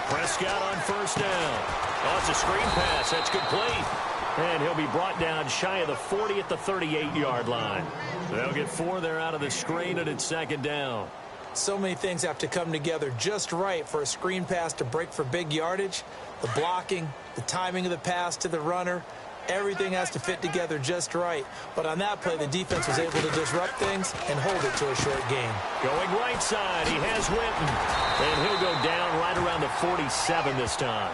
Prescott on first down. Oh, it's a screen pass. That's complete. And he'll be brought down shy of the 40 at the 38-yard line. They'll get 4 there out of the screen, and it's second down. So many things have to come together just right for a screen pass to break for big yardage. The blocking, the timing of the pass to the runner, everything has to fit together just right. But on that play, the defense was able to disrupt things and hold it to a short gain. Going right side, he has Witten. And he'll go down right around the 47 this time.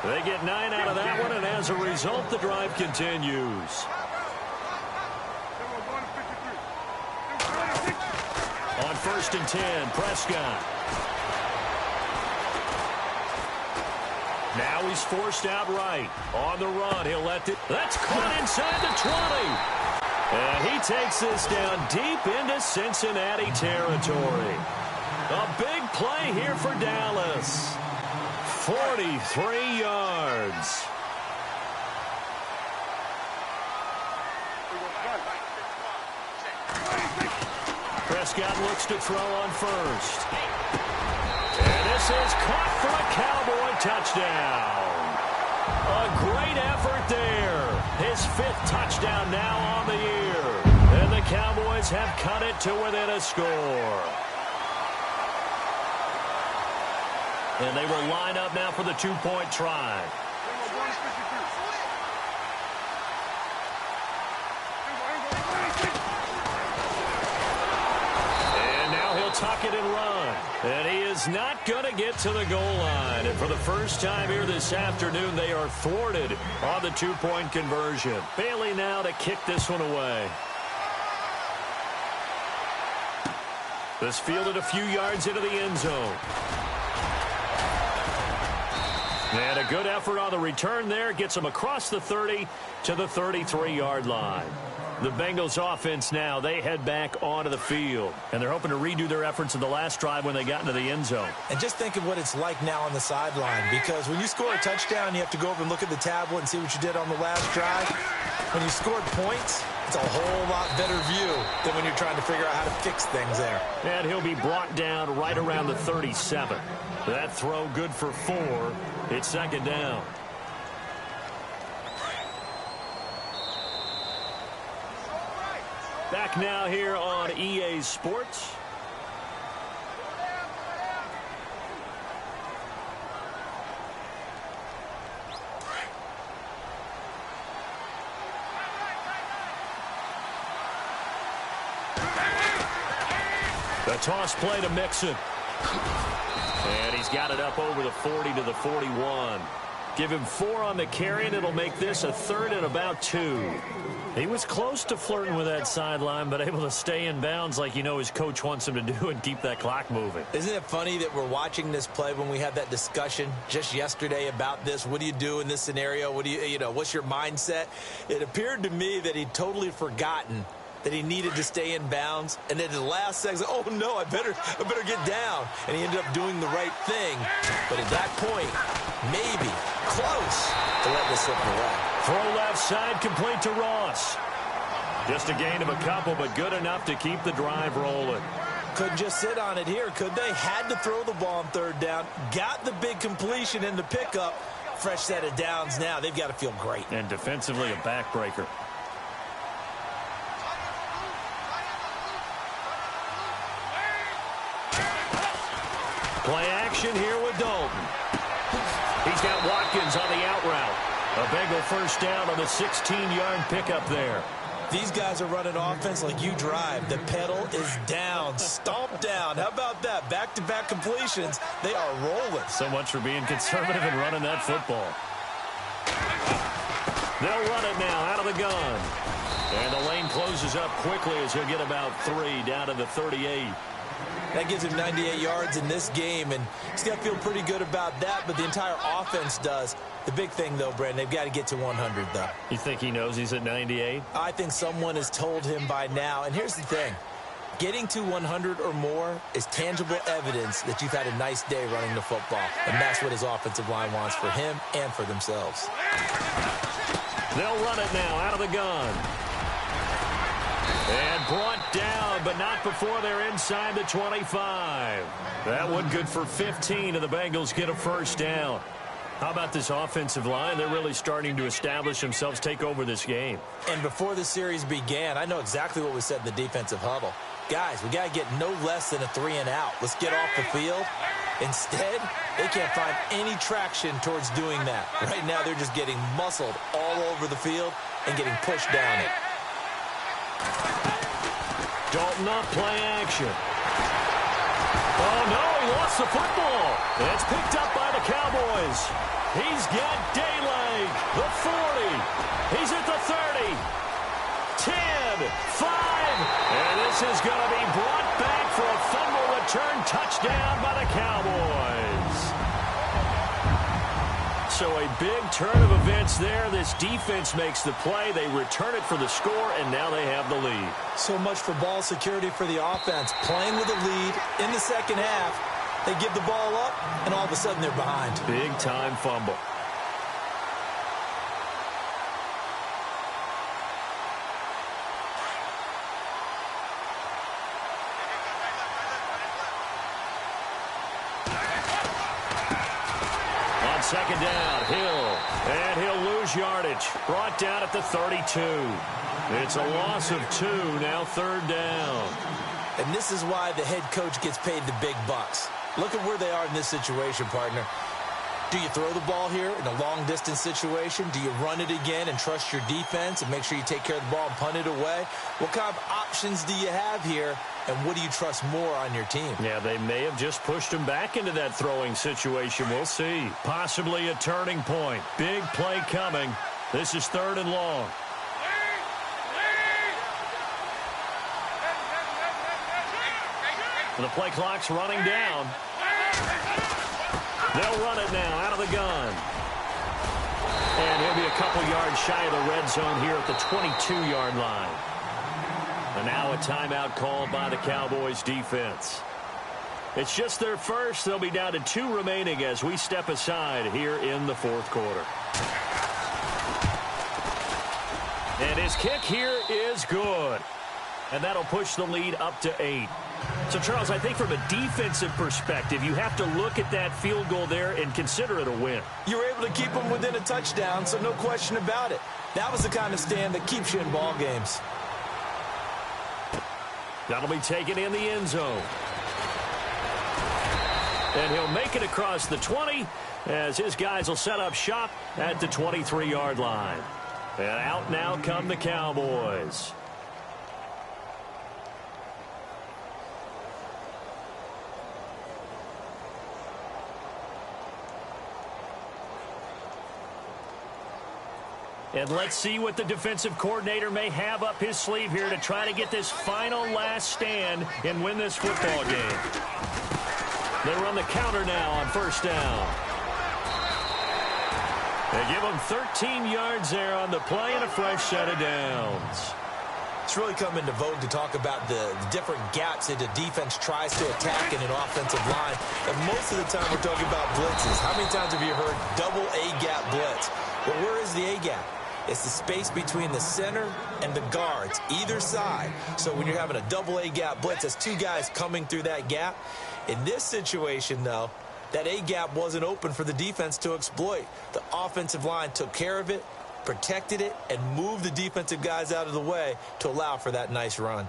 They get 9 out of that one, and as a result, the drive continues. On first and 10, Prescott. Now he's forced out right. On the run, he'll let it. That's caught inside the 20. And he takes this down deep into Cincinnati territory. A big play here for Dallas. 43 yards. Prescott looks to throw on first. And this is caught for a Cowboy touchdown. A great effort there. His 5th touchdown now on the year. And the Cowboys have cut it to within a score. And they will line up now for the 2-point try. And now he'll tuck it and run. And he is not going to get to the goal line. And for the first time here this afternoon, they are thwarted on the 2-point conversion. Bailey now to kick this one away. This fielded a few yards into the end zone. And a good effort on the return there. Gets them across the 30 to the 33-yard line. The Bengals offense now, they head back onto the field. And they're hoping to redo their efforts in the last drive when they got into the end zone. And just think of what it's like now on the sideline. Because when you score a touchdown, you have to go over and look at the tablet and see what you did on the last drive. When you scored points, it's a whole lot better view than when you're trying to figure out how to fix things there. And he'll be brought down right around the 37. That throw good for 4. It's second down. Back now here on EA Sports. The toss play to Mixon. And he's got it up over the 40 to the 41. Give him 4 on the carry, and it'll make this a 3rd and about 2. He was close to flirting with that sideline, but able to stay in bounds like you know his coach wants him to do and keep that clock moving. Isn't it funny that we're watching this play when we had that discussion just yesterday about this? What do you do in this scenario? What do you know, what's your mindset? It appeared to me that he'd totally forgotten that he needed to stay in bounds, and then at the last second, oh no, I better get down. And he ended up doing the right thing. But at that point, maybe close to let this slip away. Throw left side, complete to Ross. Just a gain of a couple, but good enough to keep the drive rolling. Couldn't just sit on it here, could they? Had to throw the ball on 3rd down. Got the big completion in the pickup. Fresh set of downs now. They've got to feel great. And defensively, a backbreaker. Play action here with Dalton. He's got Watkins on the out route. A Bengal first down on the 16-yard pickup there. These guys are running offense like you drive. The pedal is down, stomped down. How about that? Back-to-back completions. They are rolling. So much for being conservative and running that football. They'll run it now out of the gun. And the lane closes up quickly as he'll get about 3 down to the 38. That gives him 98 yards in this game, and he's got to feel pretty good about that, but the entire offense does. The big thing, though, Brandon, they've got to get to 100, though. You think he knows he's at 98? I think someone has told him by now. And here's the thing. Getting to 100 or more is tangible evidence that you've had a nice day running the football. And that's what his offensive line wants for him and for themselves. They'll run it now out of the gun. And brought down, but not before they're inside the 25. That one good for 15, and the Bengals get a first down. How about this offensive line? They're really starting to establish themselves, take over this game. And before the series began, I know exactly what we said in the defensive huddle. Guys, we got to get no less than a 3-and-out. Let's get off the field. Instead, they can't find any traction towards doing that. Right now, they're just getting muscled all over the field and getting pushed down it. Dalton up, play action. Oh, no, he lost the football. It's picked up by the Cowboys. He's got daylight. The 40. He's at the 30. 10, 5. And this is going to be brought back for a fumble return touchdown by the Cowboys. So a big turn of events there. This defense makes the play. They return it for the score, and now they have the lead. So much for ball security for the offense. Playing with a lead in the second half. They give the ball up, and all of a sudden they're behind. Big-time fumble. Second down, Hill, and he'll lose yardage. Brought down at the 32. It's a loss of 2, now third down. And this is why the head coach gets paid the big bucks. Look at where they are in this situation, partner. Do you throw the ball here in a long-distance situation? Do you run it again and trust your defense and make sure you take care of the ball and punt it away? What kind of options do you have here, and what do you trust more on your team? Yeah, they may have just pushed him back into that throwing situation. We'll see. Possibly a turning point. Big play coming. This is 3rd and long. The play clock's running down. They'll run it now out of the gun. And he'll be a couple yards shy of the red zone here at the 22-yard line. And now a timeout called by the Cowboys defense. It's just their first. They'll be down to 2 remaining as we step aside here in the 4th quarter. And his kick here is good. And that'll push the lead up to 8. So, Charles, I think from a defensive perspective, you have to look at that field goal there and consider it a win. You were able to keep them within a touchdown, so no question about it. That was the kind of stand that keeps you in ball games. That'll be taken in the end zone. And he'll make it across the 20 as his guys will set up shop at the 23-yard line. And out now come the Cowboys. And let's see what the defensive coordinator may have up his sleeve here to try to get this final last stand and win this football game. They run the counter now on first down. They give them 13 yards there on the play and a fresh set of downs. It's really come into vogue to talk about the different gaps that a defense tries to attack in an offensive line. And most of the time we're talking about blitzes. How many times have you heard double A-gap blitz? Well, where is the A-gap? It's the space between the center and the guards, either side. So when you're having a double A-gap blitz, that's 2 guys coming through that gap. In this situation, though, that A-gap wasn't open for the defense to exploit. The offensive line took care of it, protected it, and moved the defensive guys out of the way to allow for that nice run.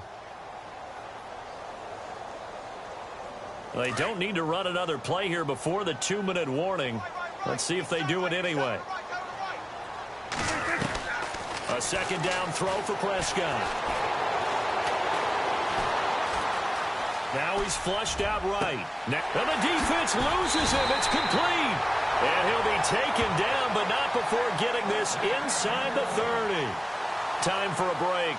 They don't need to run another play here before the 2-minute warning. Let's see if they do it anyway. A second down throw for Prescott. Now he's flushed out right. And the defense loses him. It's complete. And he'll be taken down, but not before getting this inside the 30. Time for a break.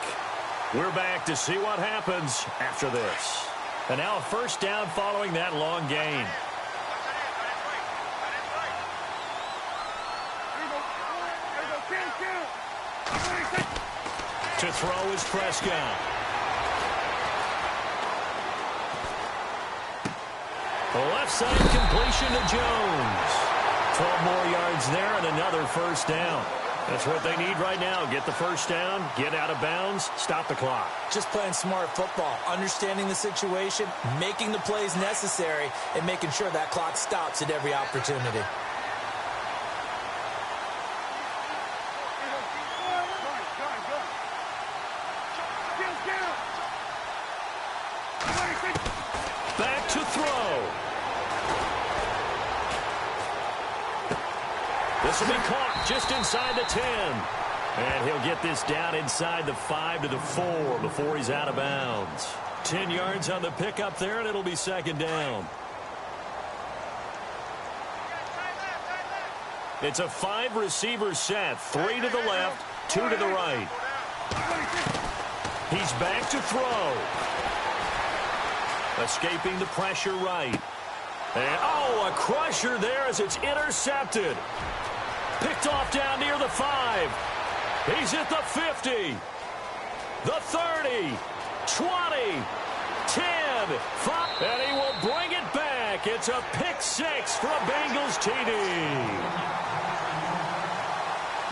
We're back to see what happens after this. And now a first down following that long gain. To throw is Prescott. The left side completion to Jones. 12 more yards there and another first down. That's what they need right now. Get the first down, get out of bounds, stop the clock. Just playing smart football, understanding the situation, making the plays necessary, and making sure that clock stops at every opportunity. Back to throw. This will be caught just inside the 10. And he'll get this down inside the 5 to the 4 before he's out of bounds. 10 yards on the pickup there, and it'll be second down. It's a 5-receiver set. 3 to the left, 2 to the right. He's back to throw. Escaping the pressure right. And, oh, a crusher there as it's intercepted. Picked off down near the 5. He's at the 50. The 30. 20. 10. 5. And he will bring it back. It's a pick 6 for a Bengals TD.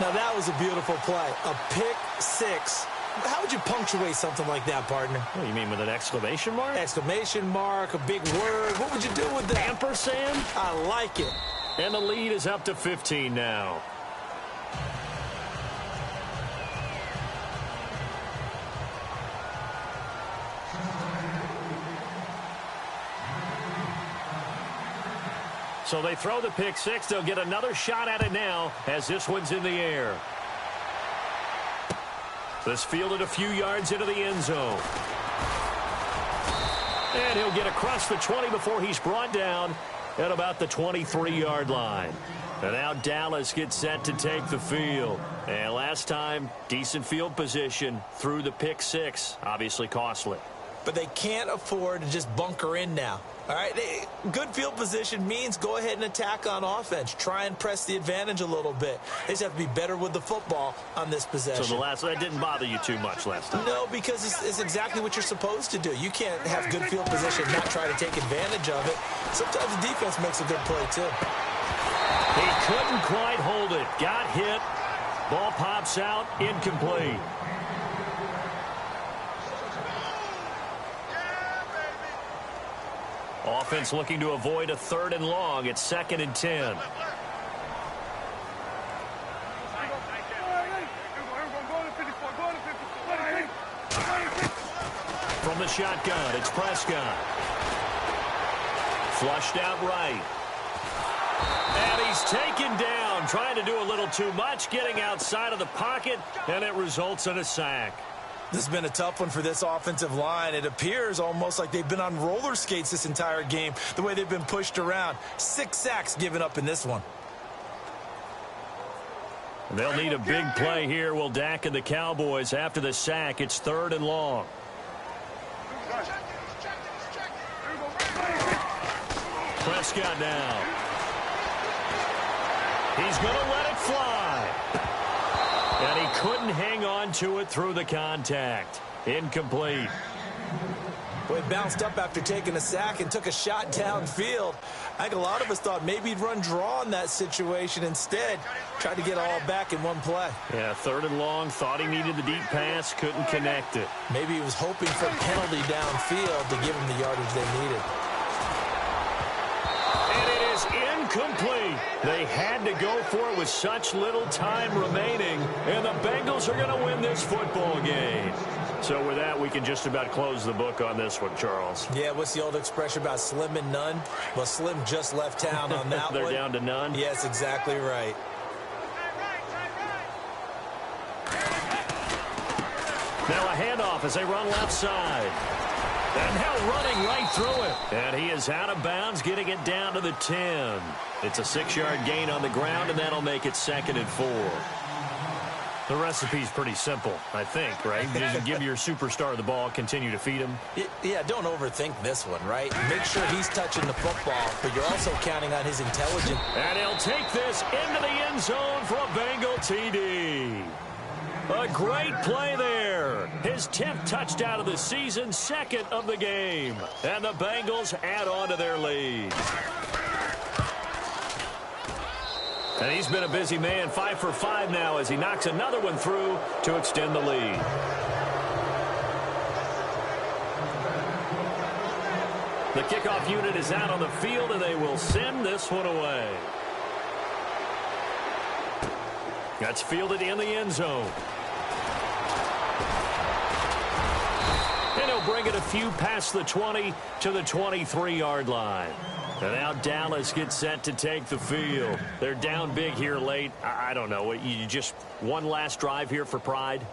Now, that was a beautiful play. A pick 6. How would you punctuate something like that, partner? What, you mean with an exclamation mark? Exclamation mark, a big word. What would you do with that? Ampersand? I like it. And the lead is up to 15 now. So they throw the pick 6. They'll get another shot at it now as this one's in the air. This fielded a few yards into the end zone. And he'll get across the 20 before he's brought down at about the 23-yard line. And now Dallas gets set to take the field. And last time, decent field position through the pick 6. Obviously costly. But they can't afford to just bunker in now. All right, good field position means go ahead and attack on offense. Try and press the advantage a little bit. They just have to be better with the football on this possession. So that didn't bother you too much last time? No, because it's exactly what you're supposed to do. You can't have good field position and not try to take advantage of it. Sometimes the defense makes a good play, too. He couldn't quite hold it. Got hit. Ball pops out. Incomplete. Offense looking to avoid a 3rd and long. It's 2nd and 10. From the shotgun, it's Prescott. Flushed out right. And he's taken down, trying to do a little too much, getting outside of the pocket, and it results in a sack. This has been a tough one for this offensive line. It appears almost like they've been on roller skates this entire game, the way they've been pushed around. 6 sacks given up in this one. They'll need a big play here. Will Dak and the Cowboys after the sack. It's 3rd and long. Prescott now. He's going to let it fly. And he couldn't hang on to it through the contact. Incomplete. Well, he bounced up after taking a sack and took a shot downfield. I think a lot of us thought maybe he'd run draw in that situation. Instead, tried to get it all back in one play. Yeah, 3rd and long. Thought he needed the deep pass. Couldn't connect it. Maybe he was hoping for a penalty downfield to give him the yardage they needed. And it is incomplete. They had to go for it with such little time remaining. And the Bengals are going to win this football game. So with that, we can just about close the book on this one, Charles. Yeah, what's the old expression about slim and none? Well, Slim just left town on that They're one. down to none? Yes, exactly right. Now a handoff as they run left side. And now running right through it. And he is out of bounds, getting it down to the 10. It's a 6-yard gain on the ground, and that'll make it 2nd and 4. The recipe's pretty simple, I think, right? Just give your superstar the ball, continue to feed him. Yeah, don't overthink this one, right? Make sure he's touching the football, but you're also counting on his intelligence. And he'll take this into the end zone for a Bengal TD. A great play there. His 10th touchdown of the season, 2nd of the game. And the Bengals add on to their lead. And he's been a busy man, 5 for 5 now as he knocks another one through to extend the lead. The kickoff unit is out on the field, and they will send this one away. That's fielded in the end zone. And he'll bring it a few past the 20 to the 23-yard line. And now Dallas gets set to take the field. They're down big here late. I don't know. You just one last drive here for pride?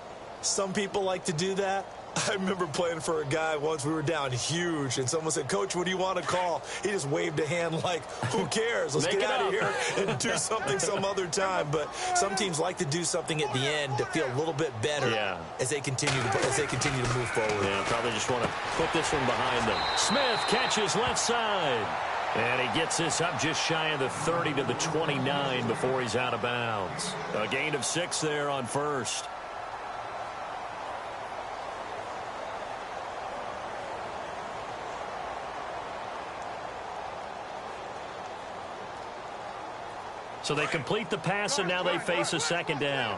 Some people like to do that. I remember playing for a guy once. We were down huge, and someone said, "Coach, what do you want to call?" He just waved a hand like, who cares? Let's get out of here and do something some other time. But some teams like to do something at the end to feel a little bit better as they continue to move forward. Yeah, probably just want to put this one behind them. Smith catches left side. And he gets this up just shy of the 30 to the 29 before he's out of bounds. A gain of 6 there on first. So they complete the pass, and now they face a second down.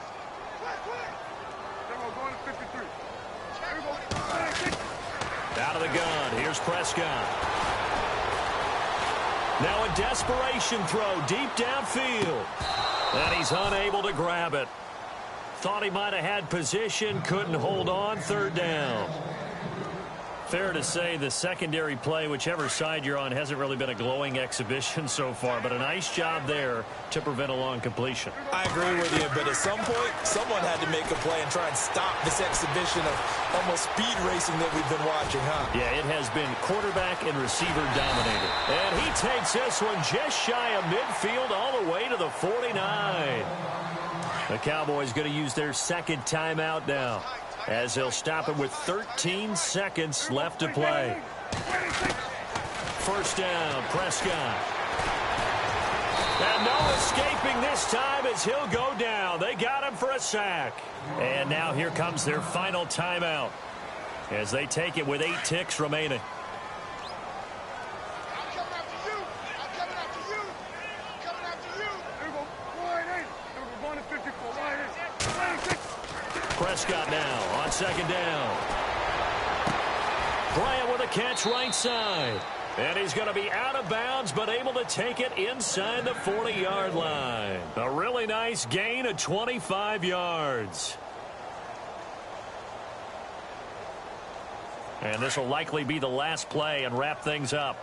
Out of the gun. Here's Prescott. Now a desperation throw deep downfield. And he's unable to grab it. Thought he might have had position, couldn't hold on, 3rd down. Fair to say the secondary play, whichever side you're on, hasn't really been a glowing exhibition so far, but a nice job there to prevent a long completion. I agree with you, but at some point, someone had to make a play and try and stop this exhibition of almost speed racing that we've been watching, huh? Yeah, it has been quarterback and receiver dominated. And he takes this one just shy of midfield all the way to the 49. The Cowboys going to use their 2nd timeout now, as they'll stop it with 13 seconds left to play. 1st down, Prescott. And no escaping this time as he'll go down. They got him for a sack. And now here comes their final timeout as they take it with 8 ticks remaining. Prescott now on 2nd down. Bryant with a catch right side. And he's going to be out of bounds, but able to take it inside the 40-yard line. A really nice gain of 25 yards. And this will likely be the last play and wrap things up.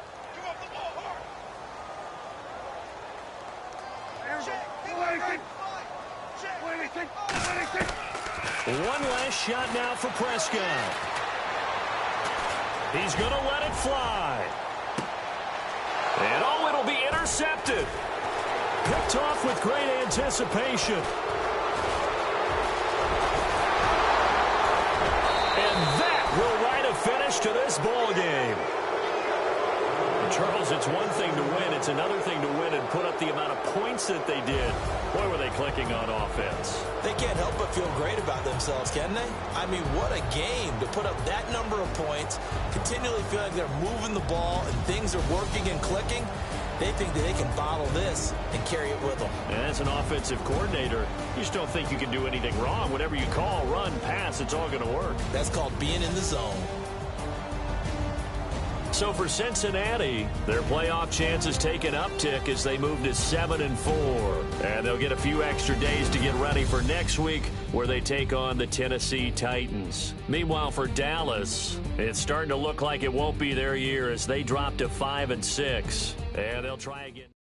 One last shot now for Prescott. He's going to let it fly. And oh, it'll be intercepted. Picked off with great anticipation. And that will write a finish to this ball game. Charles, it's one thing to win. It's another thing to win and put up the amount of points that they did. Boy, were they clicking on offense. They can't help but feel great about themselves, can they? I mean, what a game to put up that number of points, continually feel like they're moving the ball and things are working and clicking. They think that they can bottle this and carry it with them. And as an offensive coordinator, you just don't think you can do anything wrong. Whatever you call, run, pass, it's all going to work. That's called being in the zone. So for Cincinnati, their playoff chances take an uptick as they move to 7-4. And they'll get a few extra days to get ready for next week, where they take on the Tennessee Titans. Meanwhile, for Dallas, it's starting to look like it won't be their year as they drop to 5-6. And they'll try again.